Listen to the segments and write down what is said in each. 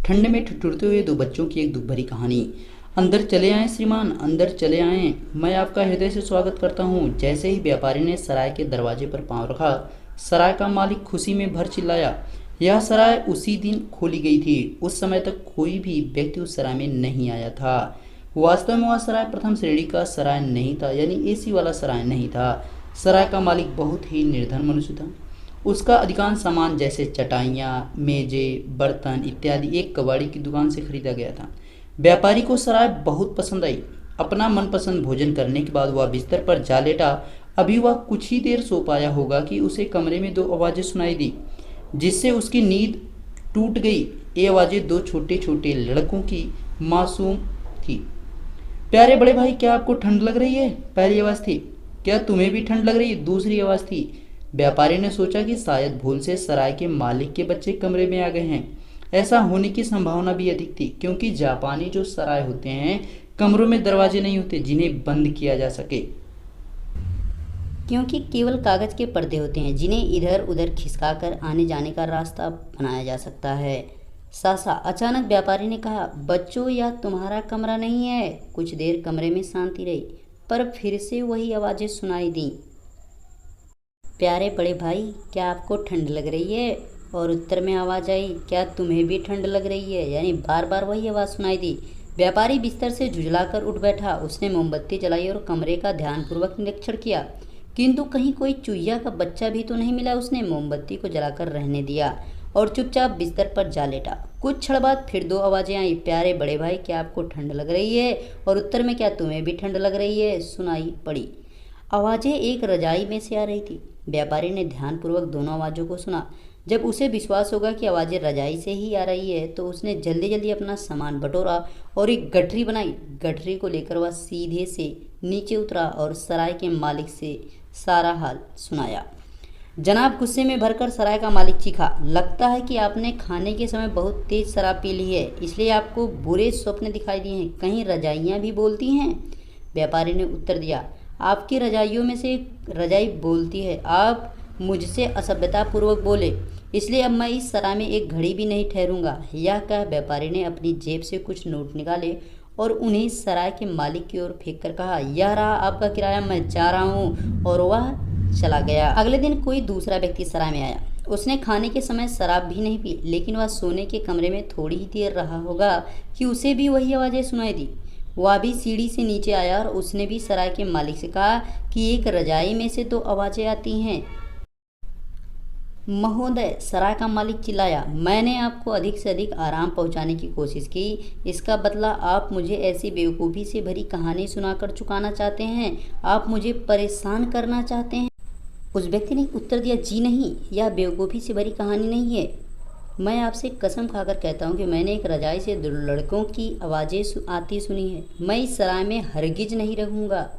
ठंड में ठिठुरते हुए दो बच्चों की एक दुख भरी कहानी। अंदर चले आए श्रीमान, अंदर चले आए। मैं आपका हृदय से स्वागत करता हूँ। जैसे ही व्यापारी ने सराय के दरवाजे पर पांव रखा, सराय का मालिक खुशी में भर चिल्लाया। यह सराय उसी दिन खोली गई थी। उस समय तक कोई भी व्यक्ति उस सराय में नहीं आया था। वास्तव में वह सराय प्रथम श्रेणी का सराय नहीं था, यानी एसी वाला सराय नहीं था। सराय का मालिक बहुत ही निर्धन मनुष्य था। उसका अधिकांश सामान जैसे चटाइयाँ, मेजें, बर्तन इत्यादि एक कबाड़ी की दुकान से खरीदा गया था। व्यापारी को सराय बहुत पसंद आई। अपना मनपसंद भोजन करने के बाद वह बिस्तर पर जा लेटा। अभी वह कुछ ही देर सो पाया होगा कि उसे कमरे में दो आवाज़ें सुनाई दी, जिससे उसकी नींद टूट गई। ये आवाज़ें दो छोटे छोटे लड़कों की मासूम थी। प्यारे बड़े भाई, क्या आपको ठंड लग रही है? पहली आवाज़ थी। क्या तुम्हें भी ठंड लग रही है? दूसरी आवाज़ थी। व्यापारी ने सोचा कि शायद भूल से सराय के मालिक के बच्चे कमरे में आ गए हैं। ऐसा होने की संभावना भी अधिक थी, क्योंकि जापानी जो सराय होते हैं, कमरों में दरवाजे नहीं होते जिन्हें बंद किया जा सके। क्योंकि केवल कागज के पर्दे होते हैं जिन्हें इधर उधर खिसकाकर आने जाने का रास्ता बनाया जा सकता है। सासा, अचानक व्यापारी ने कहा, बच्चों यह तुम्हारा कमरा नहीं है। कुछ देर कमरे में शांति रही, पर फिर से वही आवाज़ें सुनाई दी। प्यारे बड़े भाई, क्या आपको ठंड लग रही है? और उत्तर में आवाज़ आई, क्या तुम्हें भी ठंड लग रही है? यानी बार बार वही आवाज़ सुनाई दी। व्यापारी बिस्तर से झुंझलाकर उठ बैठा। उसने मोमबत्ती जलाई और कमरे का ध्यानपूर्वक निरीक्षण किया, किंतु कहीं कोई चूहिया का बच्चा भी तो नहीं मिला। उसने मोमबत्ती को जलाकर रहने दिया और चुपचाप बिस्तर पर जा लेटा। कुछ क्षण बाद फिर दो आवाज़ें आई। प्यारे बड़े भाई, क्या आपको ठंड लग रही है? और उत्तर में, क्या तुम्हें भी ठंड लग रही है? सुनाई पड़ी। आवाज़ें एक रजाई में से आ रही थी। व्यापारी ने ध्यानपूर्वक दोनों आवाज़ों को सुना। जब उसे विश्वास होगा कि आवाज़ें रजाई से ही आ रही है, तो उसने जल्दी जल्दी अपना सामान बटोरा और एक गठरी बनाई। गठरी को लेकर वह सीधे से नीचे उतरा और सराय के मालिक से सारा हाल सुनाया। जनाब, गुस्से में भरकर सराय का मालिक चीखा, लगता है कि आपने खाने के समय बहुत तेज शराब पी ली है, इसलिए आपको बुरे स्वप्न दिखाई दिए हैं। कहीं रजाइयाँ भी बोलती हैं? व्यापारी ने उत्तर दिया, आपकी रजाइयों में से एक रजाई बोलती है। आप मुझसे असभ्यतापूर्वक बोले, इसलिए अब मैं इस सराय में एक घड़ी भी नहीं ठहरूंगा। यह कह व्यापारी ने अपनी जेब से कुछ नोट निकाले और उन्हें सराय के मालिक की ओर फेंक कर कहा, यह रहा आपका किराया, मैं जा रहा हूँ। और वह चला गया। अगले दिन कोई दूसरा व्यक्ति सराय में आया। उसने खाने के समय शराब भी नहीं पी, लेकिन वह सोने के कमरे में थोड़ी ही देर रहा होगा कि उसे भी वही आवाज़ें सुनाई दी। वह भी सीढ़ी से नीचे आया और उसने भी सराय के मालिक से कहा कि एक रजाई में से तो आवाज़ें आती हैं। महोदय, सराय का मालिक चिल्लाया, मैंने आपको अधिक से अधिक आराम पहुंचाने की कोशिश की। इसका बदला आप मुझे ऐसी बेवकूफ़ी से भरी कहानी सुनाकर चुकाना चाहते हैं? आप मुझे परेशान करना चाहते हैं? उस व्यक्ति ने उत्तर दिया, जी नहीं, यह बेवकूफ़ी से भरी कहानी नहीं है। मैं आपसे कसम खाकर कहता हूँ कि मैंने एक रजाई से दो लड़कों की आवाज़ें आती सुनी है। मैं इस सराय में हरगिज नहीं रहूँगा।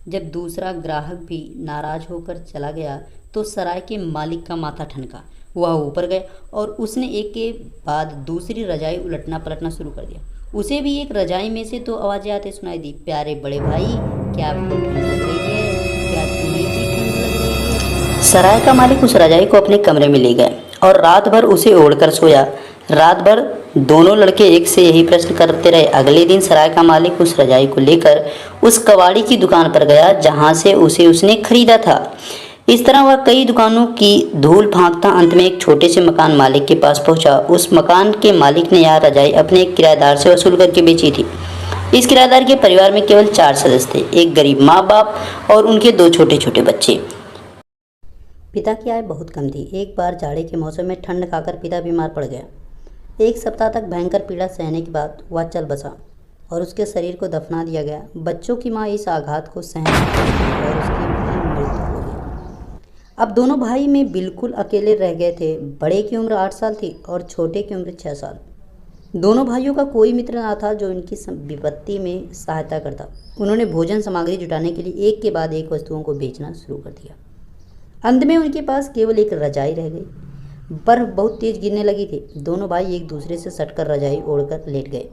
जब दूसरा ग्राहक भी नाराज होकर चला गया, तो सराय के मालिक का माथा ठनका। वह ऊपर गया और उसने एक के बाद दूसरी रजाई उलटना पलटना शुरू कर दिया। उसे भी एक रजाई में से तो आवाज़ें आते सुनाई दी। प्यारे बड़े भाई, क्या आपको ठंड लग रही है? क्या तुम्हें भी ठंड लग रही है? सराय का मालिक उस रजाई को अपने कमरे में ले गया और रात भर उसे ओढ़कर सोया। रात भर दोनों लड़के एक से यही प्रश्न करते रहे। अगले दिन सराय का मालिक उस रजाई को लेकर उस कबाड़ी की दुकान पर गया जहां से उसने खरीदा था। इस तरह वह कई दुकानों की धूल फांकता अंत में एक छोटे से मकान मालिक के पास पहुंचा। उस मकान के मालिक ने यह रजाई अपने एक किराएदार से वसूल करके बेची थी। इस किराएदार के परिवार में केवल 4 सदस्य थे, एक गरीब माँ बाप और उनके 2 छोटे छोटे बच्चे। पिता की आय बहुत कम थी। एक बार जाड़े के मौसम में ठंड खाकर पिता बीमार पड़ गया। 1 सप्ताह तक भयंकर पीड़ा सहने के बाद वह चल बसा और उसके शरीर को दफना दिया गया। बच्चों की माँ इस आघात को सहन नहीं कर सकी और उसकी मृत्यु हो गई। अब दोनों भाई में बिल्कुल अकेले रह गए थे। बड़े की उम्र 8 साल थी और छोटे की उम्र 6 साल। दोनों भाइयों का कोई मित्र ना था जो इनकी विपत्ति में सहायता करता। उन्होंने भोजन सामग्री जुटाने के लिए एक के बाद एक वस्तुओं को बेचना शुरू कर दिया। अंत में उनके पास केवल एक रजाई रह गई। बर्फ बहुत तेज गिरने लगी थी। दोनों भाई एक दूसरे से सटकर रजाई ओढ़कर लेट गए।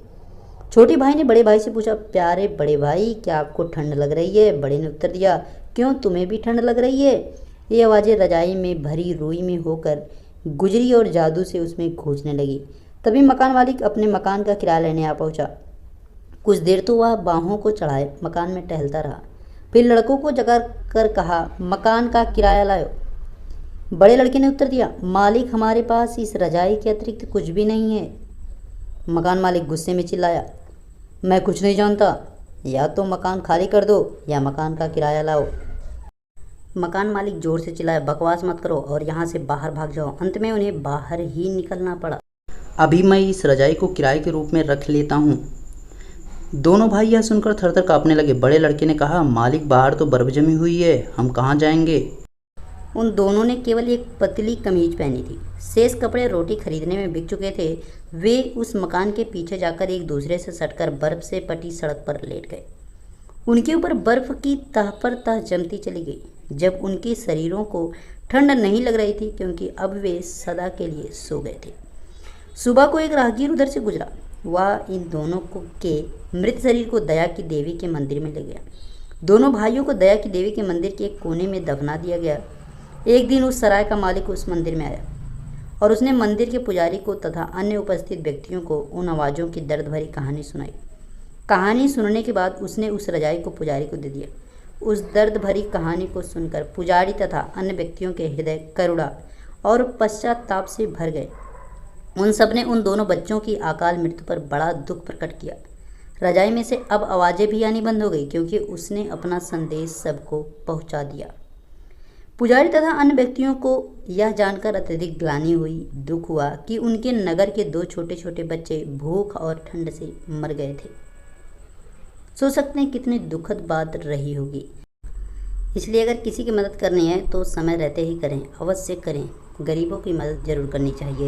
छोटे भाई ने बड़े भाई से पूछा, प्यारे बड़े भाई, क्या आपको ठंड लग रही है? बड़े ने उत्तर दिया, क्यों, तुम्हें भी ठंड लग रही है? ये आवाज़ें रजाई में भरी रुई में होकर गुजरी और जादू से उसमें गूंजने लगी। तभी मकान मालिक अपने मकान का किराया लेने आ पहुंचा। कुछ देर तो वह बाहों को चढ़ाए मकान में टहलता रहा, फिर लड़कों को जगा कर कहा, मकान का किराया लाओ। बड़े लड़के ने उत्तर दिया, मालिक हमारे पास इस रजाई के अतिरिक्त कुछ भी नहीं है। मकान मालिक गुस्से में चिल्लाया, मैं कुछ नहीं जानता, या तो मकान खाली कर दो या मकान का किराया लाओ। मकान मालिक जोर से चिल्लाया, बकवास मत करो और यहाँ से बाहर भाग जाओ। अंत में उन्हें बाहर ही निकलना पड़ा। अभी मैं इस रजाई को किराए के रूप में रख लेता हूँ। दोनों भाई यह सुनकर थरथर कांपने लगे। बड़े लड़के ने कहा, मालिक बाहर तो बर्फ जमी हुई है, हम कहाँ जाएंगे। उन दोनों ने केवल एक पतली कमीज पहनी थी। शेष कपड़े रोटी खरीदने में बिक चुके थे। वे उस मकान के पीछे जाकर एक दूसरे से सटकर बर्फ से पटी सड़क पर लेट गए। उनके ऊपर बर्फ की तह पर तह जमती चली गई। जब उनके शरीरों को ठंड नहीं लग रही थी, क्योंकि अब वे सदा के लिए सो गए थे। सुबह को एक राहगीर उधर से गुजरा। वह इन दोनों के मृत शरीर को दया की देवी के मंदिर में ले गया। दोनों भाइयों को दया की देवी के मंदिर के एक कोने में दफना दिया गया। एक दिन उस सराय का मालिक उस मंदिर में आया और उसने मंदिर के पुजारी को तथा अन्य उपस्थित व्यक्तियों को उन आवाज़ों की दर्द भरी कहानी सुनाई। कहानी सुनने के बाद उसने उस रजाई को पुजारी को दे दिया। उस दर्द भरी कहानी को सुनकर पुजारी तथा अन्य व्यक्तियों के हृदय करुणा और पश्चाताप से भर गए। उन सब ने उन दोनों बच्चों की अकाल मृत्यु पर बड़ा दुख प्रकट किया। रजाई में से अब आवाज़ें भी आनी बंद हो गई, क्योंकि उसने अपना संदेश सबको पहुंचा दिया। पुजारी तथा अन्य व्यक्तियों को यह जानकर अत्यधिक ग्लानि हुई, दुख हुआ कि उनके नगर के 2 छोटे छोटे बच्चे भूख और ठंड से मर गए थे। सोच सकते हैं कितनी दुखद बात रही होगी। इसलिए अगर किसी की मदद करनी है तो समय रहते ही करें, अवश्य करें। गरीबों की मदद जरूर करनी चाहिए।